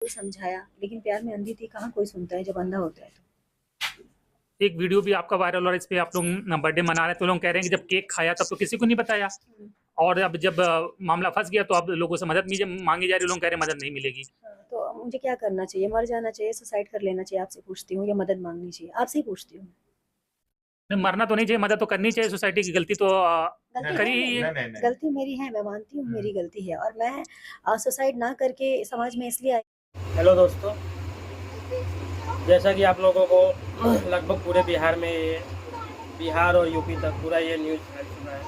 कोई समझाया, लेकिन प्यार में अंधी थी, कहाँ कोई सुनता है जब अंधा होता है तो। एक वीडियो भी आपका वायरल हो रहा है, इस पे आप लोग बर्थडे मना रहे हैं तो लोग कह रहे हैं कि जब केक खाया तब तो किसी को नहीं बताया, और अब जब मामला फंस गया तो अब लोगों से मदद मांगी जा रही है, लोग कह रहे हैं मदद नहीं मिलेगी। तो मुझे क्या करना चाहिए? मर जाना चाहिए, सुसाइड कर लेना चाहिए? आपसे पूछती हूँ, या मदद मांगनी चाहिए? आपसे ही पूछती हूँ। नहीं, मरना तो नहीं चाहिए, मदद तो करनी चाहिए, सोसाइटी की गलती तो गलती करी है ही है। मेरी, गलती मेरी है, मैं मानती हूँ मेरी गलती है, और मैं सुसाइड ना करके समाज में इसलिए आई। हेलो दोस्तों, जैसा कि आप लोगों को लगभग पूरे बिहार में, बिहार और यूपी तक पूरा ये न्यूज़ फैल चुका है।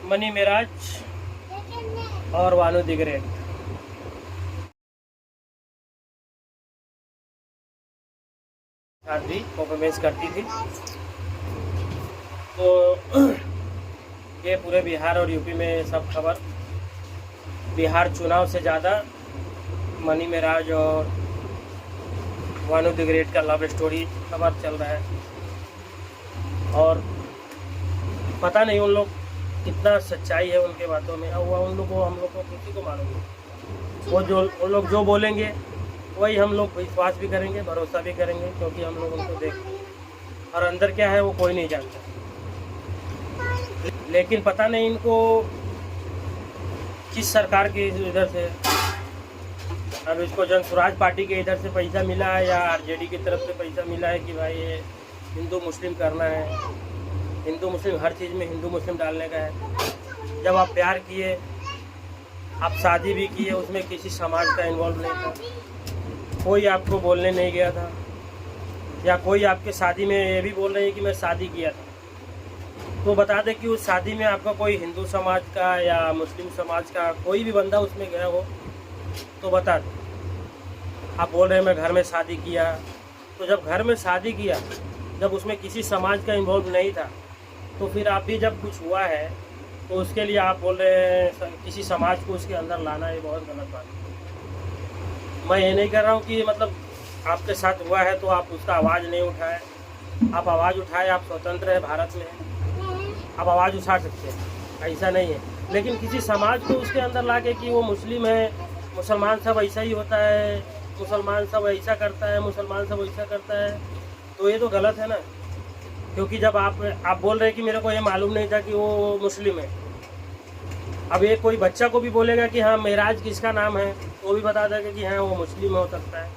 मनी मेराज और वानू द ग्रेट भी परफॉर्मेंस करती थी, तो ये पूरे बिहार और यूपी में सब खबर, बिहार चुनाव से ज़्यादा मनी मेराज और वानू द ग्रेट का लव स्टोरी खबर चल रहा है। और पता नहीं उन लोग कितना सच्चाई है उनके बातों में, और उन लोग को, हम लोग को किसी को मालूम नहीं। वो जो उन लोग जो बोलेंगे वही हम लोग विश्वास भी करेंगे, भरोसा भी करेंगे, क्योंकि हम लोग उनको देखते हैं और अंदर क्या है वो कोई नहीं जानता। लेकिन पता नहीं इनको किस सरकार के इधर से, अब इसको जन स्वराज पार्टी के इधर से पैसा मिला है या आरजेडी की तरफ से पैसा मिला है कि भाई ये हिंदू मुस्लिम करना है, हिंदू मुस्लिम हर चीज़ में हिंदू मुस्लिम डालने का है। जब आप प्यार किए, आप शादी भी किए, उसमें किसी समाज का इन्वॉल्व नहीं था, कोई आपको बोलने नहीं गया था, या कोई आपके शादी में ये भी बोल रहे हैं कि मैं शादी किया था, तो बता दें कि उस शादी में आपका कोई हिंदू समाज का या मुस्लिम समाज का कोई भी बंदा उसमें गया हो तो बता दें। आप बोल रहे हैं मैं घर में शादी किया, तो जब घर में शादी किया, जब उसमें किसी समाज का इन्वॉल्व नहीं था, तो फिर आप भी जब कुछ हुआ है तो उसके लिए आप बोल रहे हैं किसी समाज को उसके अंदर लाना, ये बहुत गलत बात है। मैं ये नहीं कर रहा हूँ कि मतलब आपके साथ हुआ है तो आप उसका आवाज़ नहीं उठाए, आप आवाज़ उठाए, आप स्वतंत्र है, भारत में है, आप आवाज़ उठा सकते हैं, ऐसा नहीं है। लेकिन किसी समाज को उसके अंदर ला के कि वो मुस्लिम है, मुसलमान सब ऐसा ही होता है, मुसलमान सब ऐसा करता है, मुसलमान सब ऐसा करता है, तो ये तो गलत है ना। क्योंकि जब आप बोल रहे हैं कि मेरे को ये मालूम नहीं था कि वो मुस्लिम है, अब ये कोई बच्चा को भी बोलेगा कि हाँ मेराज किसका नाम है, तो वो भी बता देगा कि हाँ वो मुस्लिम हो सकता है।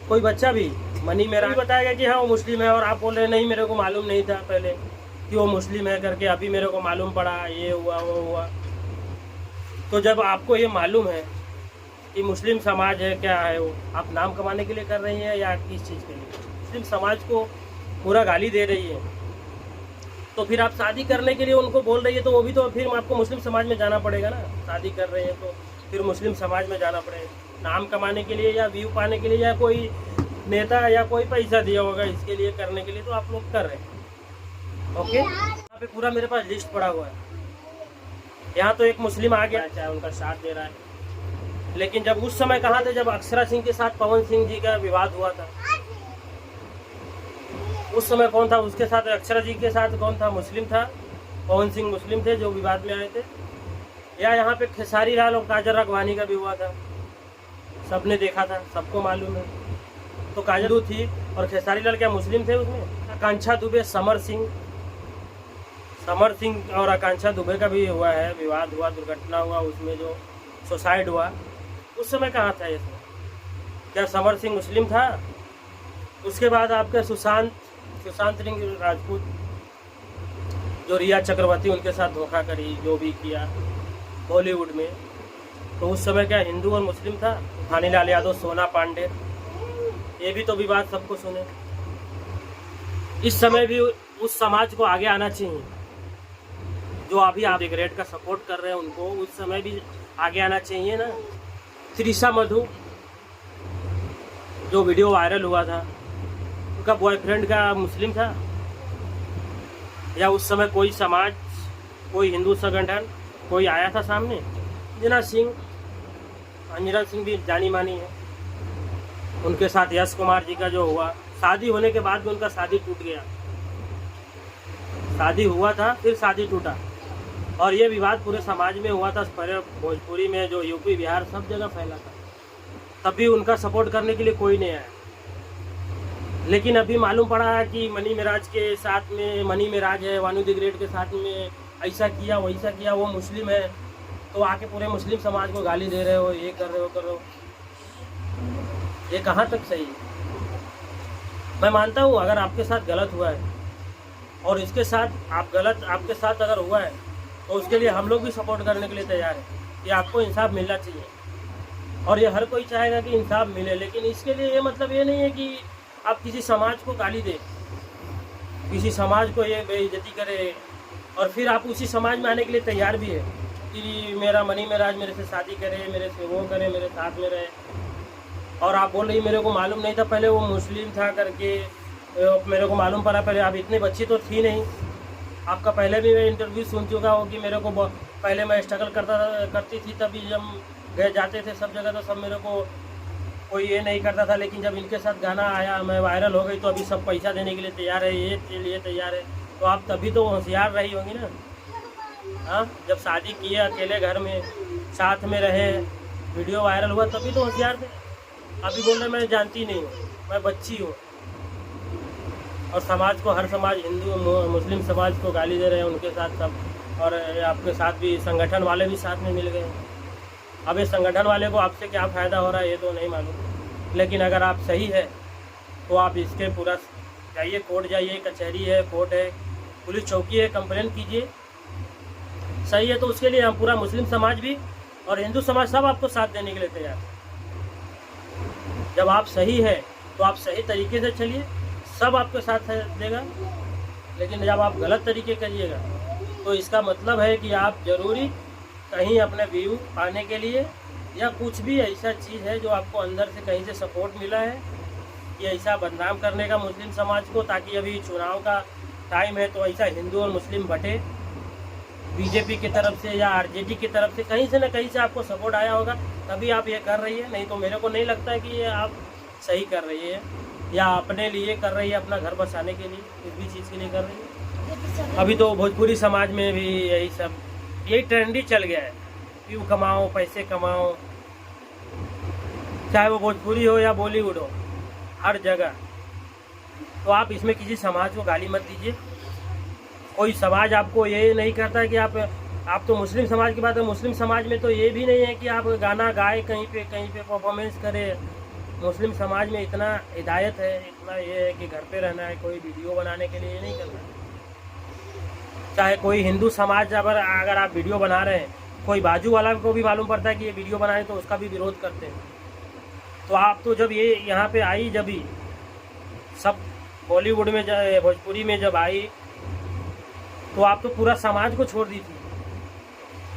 कोई बच्चा भी मनी मेराज बताएगा कि हाँ वो मुस्लिम है, और आप बोल रहे हैं नहीं मेरे को मालूम नहीं था पहले कि वो मुस्लिम है करके, अभी मेरे को मालूम पड़ा, ये हुआ वो हुआ। तो जब आपको ये मालूम है कि मुस्लिम समाज है, क्या है वो, आप नाम कमाने के लिए कर रही हैं या किस चीज़ के लिए? मुस्लिम समाज को पूरा गाली दे रही है, तो फिर आप शादी करने के लिए उनको बोल रही है, तो वो भी तो फिर आपको मुस्लिम समाज में जाना पड़ेगा ना। शादी कर रहे हैं तो फिर मुस्लिम समाज में जाना पड़ेगा, नाम कमाने के लिए या व्यू पाने के लिए, या कोई नेता या कोई पैसा दिया होगा इसके लिए करने के लिए, तो आप लोग कर रहे हैं। ओके, यहाँ पे पूरा मेरे पास लिस्ट पड़ा हुआ है। यहाँ तो एक मुस्लिम आ गया, चाहे उनका साथ दे रहा है, लेकिन जब उस समय कहाँ थे जब अक्षरा सिंह के साथ पवन सिंह जी का विवाद हुआ था, उस समय कौन था उसके साथ? अक्षरा जी के साथ कौन था? मुस्लिम था, पवन सिंह मुस्लिम थे जो विवाद में आए थे। या यहाँ पे खेसारी लाल और काजल राघवानी का भी हुआ था, सबने देखा था, सबको मालूम है। तो काजल थी और खेसारी लाल क्या मुस्लिम थे उसमें? आकांक्षा दुबे, समर सिंह और आकांक्षा दुबे का भी हुआ है, विवाद हुआ, दुर्घटना हुआ, उसमें जो सुसाइड हुआ, उस समय कहाँ था ये सब? क्या समर सिंह मुस्लिम था? उसके बाद आपके सुशांत सिंह राजपूत, जो रिया चक्रवर्ती उनके साथ धोखा करी, जो भी किया बॉलीवुड में, तो उस समय क्या हिंदू और मुस्लिम था? भानीलाल यादव, सोना पांडे, ये भी तो विवाद सबको सुने। इस समय भी उस समाज को आगे आना चाहिए, जो अभी आप ग्रेट का सपोर्ट कर रहे हैं उनको, उस समय भी आगे आना चाहिए ना। त्रिशा मधु जो वीडियो वायरल हुआ था, उनका बॉयफ्रेंड का मुस्लिम था? या उस समय कोई समाज, कोई हिंदू संगठन कोई आया था सामने? अंजना सिंह भी जानी मानी है, उनके साथ यश कुमार जी का जो हुआ, शादी होने के बाद भी उनका शादी टूट गया। शादी हुआ था फिर शादी टूटा, और ये विवाद पूरे समाज में हुआ था, पूरे भोजपुरी में, जो यूपी बिहार सब जगह फैला था। तब भी उनका सपोर्ट करने के लिए कोई नहीं आया। लेकिन अभी मालूम पड़ा है कि मनी मिराज के साथ में, मनी मिराज है वानू द ग्रेट के साथ में ऐसा किया वैसा किया, वो मुस्लिम है, तो आके पूरे मुस्लिम समाज को गाली दे रहे हो, ये कर रहे हो। ये कहाँ तक सही है? मैं मानता हूँ अगर आपके साथ गलत हुआ है और इसके साथ आपके साथ अगर हुआ है तो उसके लिए हम लोग भी सपोर्ट करने के लिए तैयार हैं कि आपको इंसाफ मिलना चाहिए। और ये हर कोई चाहेगा कि इंसाफ मिले, लेकिन इसके लिए ये मतलब ये नहीं है कि आप किसी समाज को गाली दें, किसी समाज को ये बेइज्जती करे और फिर आप उसी समाज में आने के लिए तैयार भी है कि मेरा मनी मिराज मेरे से शादी करे, मेरे से वो करे, मेरे साथ में रहे। और आप बोल रही मेरे को मालूम नहीं था पहले वो मुस्लिम था करके, मेरे को मालूम पड़ा पहले। आप इतनी बच्ची तो थी नहीं, आपका पहले भी मैं इंटरव्यू सुन चुका हूँ कि मेरे को पहले मैं स्ट्रगल करती थी, तभी जब गए जाते थे सब जगह तो सब मेरे को कोई ये नहीं करता था। लेकिन जब इनके साथ गाना आया, मैं वायरल हो गई, तो अभी सब पैसा देने के लिए तैयार है, ये के लिए तैयार है। तो आप तभी तो होशियार रही होंगी ना। हाँ, जब शादी किए अकेले घर में, साथ में रहे, वीडियो वायरल हुआ, तभी तो होशियार थे। अभी बोल रहे मैं जानती नहीं हूँ, मैं बच्ची हूँ। और समाज को, हर समाज, हिंदू मुस्लिम समाज को गाली दे रहे हैं उनके साथ सब। और आपके साथ भी संगठन वाले भी साथ में मिल गए। अब इस संगठन वाले को आपसे क्या फ़ायदा हो रहा है ये तो नहीं मालूम, लेकिन अगर आप सही है तो आप इसके पूरा जाइए, कोर्ट जाइए, कचहरी है, कोर्ट है, पुलिस चौकी है, कंप्लेन कीजिए। सही है तो उसके लिए हम पूरा मुस्लिम समाज भी और हिंदू समाज सब आपको साथ देने के लिए तैयार है। जब आप सही है तो आप सही तरीके से चलिए, सब आपके साथ देगा। लेकिन जब आप गलत तरीके करिएगा तो इसका मतलब है कि आप ज़रूरी कहीं अपने व्यू पाने के लिए या कुछ भी ऐसा चीज़ है जो आपको अंदर से कहीं से सपोर्ट मिला है, ये ऐसा बदनाम करने का मुस्लिम समाज को, ताकि अभी चुनाव का टाइम है तो ऐसा हिंदू और मुस्लिम बटे, बीजेपी की तरफ से या आरजेडी की तरफ से कहीं से ना कहीं से आपको सपोर्ट आया होगा, तभी आप ये कर रही है। नहीं तो मेरे को नहीं लगता है कि ये आप सही कर रही है या अपने लिए कर रही है, अपना घर बसाने के लिए, किस भी चीज़ के लिए कर रही है। अभी तो भोजपुरी समाज में भी यही सब, यही ट्रेंडी चल गया है, व्यू कमाओ, पैसे कमाओ, चाहे वो भोजपुरी हो या बॉलीवुड हो, हर जगह। तो आप इसमें किसी समाज को गाली मत दीजिए। कोई समाज आपको ये नहीं करता कि आप तो मुस्लिम समाज की बात है, मुस्लिम समाज में तो ये भी नहीं है कि आप गाना गाए कहीं पे परफॉर्मेंस करें। मुस्लिम समाज में इतना हिदायत है, इतना ये है कि घर पे रहना है, कोई वीडियो बनाने के लिए नहीं करना। चाहे कोई हिंदू समाज अगर आप वीडियो बना रहे हैं, कोई बाजू वाला को भी मालूम पड़ता है कि ये वीडियो बनाए तो उसका भी विरोध करते हैं। तो आप तो जब ये यहाँ पे आई, जब ही सब बॉलीवुड में भोजपुरी में जब आई तो आप तो पूरा समाज को छोड़ दी थी।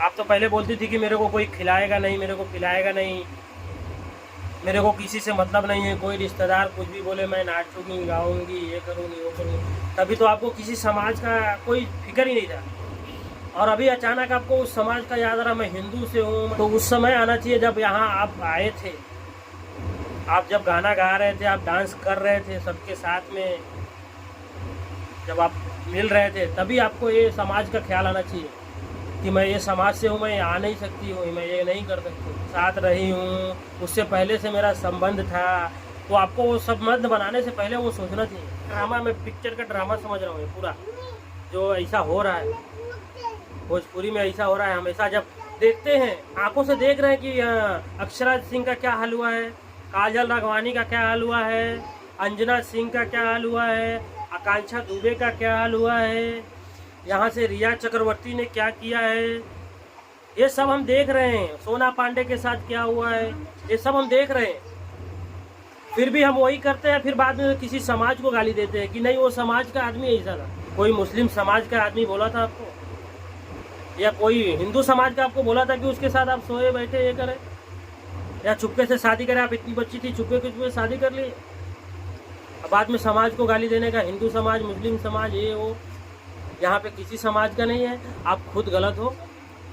आप तो पहले बोलती थी कि मेरे को कोई खिलाएगा नहीं, मेरे को पिलाएगा नहीं, मेरे को किसी से मतलब नहीं है, कोई रिश्तेदार कुछ भी बोले मैं नाचूंगी, गाऊंगी, ये करूंगी, वो करूंगी। तभी तो आपको किसी समाज का कोई फिक्र ही नहीं था। और अभी अचानक आपको उस समाज का याद आ रहा, मैं हिंदू से हूँ। तो उस समय आना चाहिए जब यहाँ आप आए थे, आप जब गाना गा रहे थे, आप डांस कर रहे थे सबके साथ में, जब आप मिल रहे थे, तभी आपको ये समाज का ख्याल आना चाहिए कि मैं ये समाज से हूँ, मैं आ नहीं सकती हूँ, मैं ये नहीं कर सकती, साथ रही हूँ, उससे पहले से मेरा संबंध था। तो आपको वो संबंध बनाने से पहले वो सोचना चाहिए। ड्रामा, मैं पिक्चर का ड्रामा समझ रहा हूँ ये पूरा, जो ऐसा हो रहा है भोजपुरी में, ऐसा हो रहा है। हमेशा जब देखते हैं, आंखों से देख रहे हैं कि अक्षरा सिंह का क्या हाल हुआ है, काजल राघवानी का क्या हाल हुआ है, अंजना सिंह का क्या हाल हुआ है, आकांक्षा दुबे का क्या हाल हुआ है, यहाँ से रिया चक्रवर्ती ने क्या किया है, ये सब हम देख रहे हैं। सोना पांडे के साथ क्या हुआ है, ये सब हम देख रहे हैं। फिर भी हम वही करते हैं, फिर बाद में किसी समाज को गाली देते हैं कि नहीं वो समाज का आदमी ऐसा था। कोई मुस्लिम समाज का आदमी बोला था आपको, या कोई हिंदू समाज का आपको बोला था कि उसके साथ आप सोए बैठे ये करें, या चुपके से शादी करें? आप इतनी बच्ची थी, चुपके शादी कर ली। बाद में समाज को गाली देने का, हिंदू समाज, मुस्लिम समाज, ये वो, यहाँ पे किसी समाज का नहीं है। आप खुद गलत हो,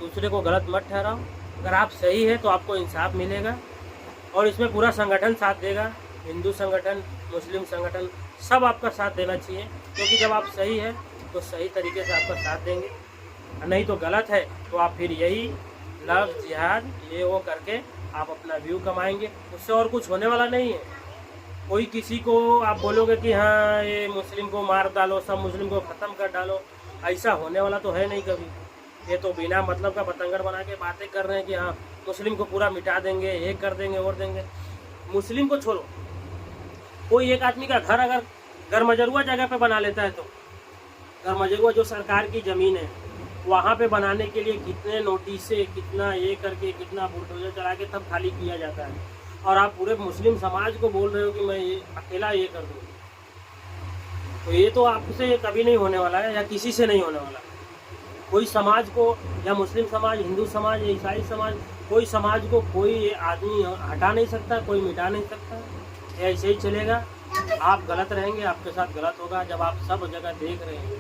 दूसरे को गलत मत ठहराओ। अगर आप सही है तो आपको इंसाफ मिलेगा, और इसमें पूरा संगठन साथ देगा, हिंदू संगठन, मुस्लिम संगठन, सब आपका साथ देना चाहिए। क्योंकि जब आप सही है तो सही तरीके से आपका साथ देंगे। नहीं तो गलत है, तो आप फिर यही लफ्ज़ जिहाद ये वो करके आप अपना व्यू कमाएंगे, उससे और कुछ होने वाला नहीं है। कोई किसी को आप बोलोगे कि हाँ ये मुस्लिम को मार डालो, सब मुस्लिम को ख़त्म कर डालो, ऐसा होने वाला तो है नहीं कभी। ये तो बिना मतलब का बतंगड़ बना के बातें कर रहे हैं कि हाँ मुस्लिम को पूरा मिटा देंगे, ये कर देंगे और देंगे। मुस्लिम को छोड़ो, कोई एक आदमी का घर अगर गरमजरुआ जगह पे बना लेता है, तो गरमजरुआ जो सरकार की ज़मीन है वहाँ पे बनाने के लिए कितने नोटिसे, कितना ये करके, कितना बुलडोजर चला के तब खाली किया जाता है, और आप पूरे मुस्लिम समाज को बोल रहे हो कि मैं ये अकेला ये कर दूँ। तो ये तो आपसे कभी नहीं होने वाला है, या किसी से नहीं होने वाला। कोई समाज को, या मुस्लिम समाज, हिंदू समाज, या ईसाई समाज, कोई समाज को कोई आदमी हटा नहीं सकता, कोई मिटा नहीं सकता। ये ऐसे ही चलेगा। आप गलत रहेंगे, आपके साथ गलत होगा। जब आप सब जगह देख रहे हैं,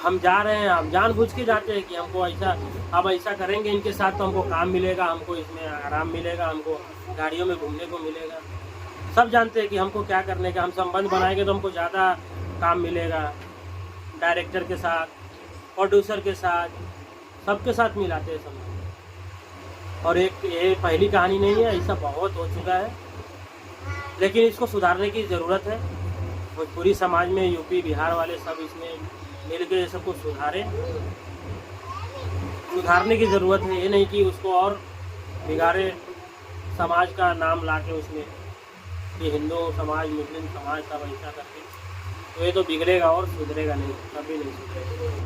हम जा रहे हैं, आप जानबूझ के जाते हैं कि हमको ऐसा, अब ऐसा करेंगे इनके साथ तो हमको काम मिलेगा, हमको इसमें आराम मिलेगा, हमको गाड़ियों में घूमने को मिलेगा। सब जानते हैं कि हमको क्या करने का, हम संबंध बनाएंगे तो हमको ज़्यादा काम मिलेगा। डायरेक्टर के साथ, प्रोड्यूसर के साथ, सबके साथ मिलाते हैं संबंध। और एक ये पहली कहानी नहीं है, ऐसा बहुत हो चुका है, लेकिन इसको सुधारने की ज़रूरत है। भोजपुरी समाज में यूपी बिहार वाले सब इसमें मिल के सबको सुधारने की ज़रूरत है। ये नहीं कि उसको और बिगाड़े, समाज का नाम ला के उसमें कि हिंदू समाज, मुस्लिम समाज सब ऐसा करके, तो ये तो बिगड़ेगा और सुधरेगा नहीं, कभी नहीं सुधरेगा।